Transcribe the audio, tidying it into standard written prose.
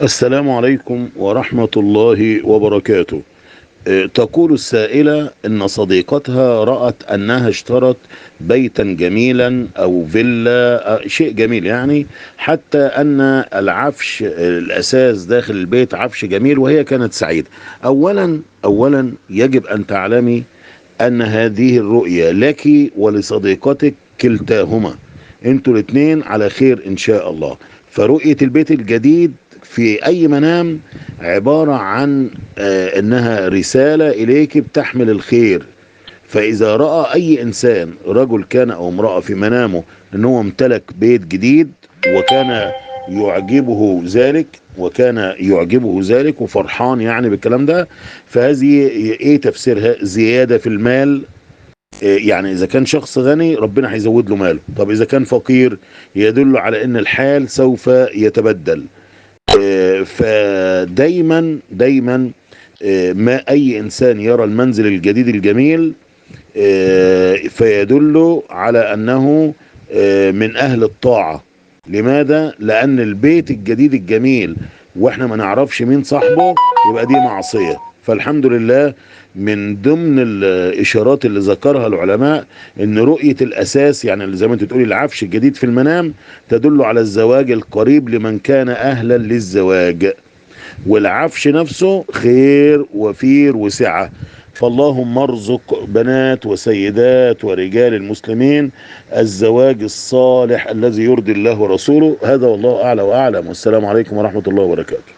السلام عليكم ورحمة الله وبركاته. تقول السائلة إن صديقتها رأت أنها اشترت بيتا جميلا أو فيلا، شيء جميل يعني، حتى أن العفش الأساس داخل البيت عفش جميل، وهي كانت سعيدة. أولا يجب أن تعلمي أن هذه الرؤية لك ولصديقتك كلتاهما، انتوا الاثنين على خير إن شاء الله. فرؤية البيت الجديد في أي منام عبارة عن إنها رسالة إليك بتحمل الخير. فإذا رأى أي إنسان، رجل كان أو امرأة، في منامه أنه امتلك بيت جديد وكان يعجبه ذلك وفرحان يعني بالكلام ده، فهذه ايه تفسيرها؟ زيادة في المال. يعني اذا كان شخص غني ربنا هيزود له ماله، طب اذا كان فقير يدل على ان الحال سوف يتبدل. فدايما ما اي انسان يرى المنزل الجديد الجميل فيدل على انه من اهل الطاعة. لماذا؟ لان البيت الجديد الجميل واحنا ما نعرفش مين صاحبه، يبقى دي معصية. فالحمد لله، من ضمن الاشارات اللي ذكرها العلماء ان رؤية الاساس، يعني اللي زي ما انت تقولي العفش الجديد في المنام، تدل على الزواج القريب لمن كان اهلا للزواج. والعفش نفسه خير وفير وسعة. فاللهم ارزق بنات وسيدات ورجال المسلمين الزواج الصالح الذي يرضي الله ورسوله. هذا والله أعلى وأعلم، والسلام عليكم ورحمة الله وبركاته.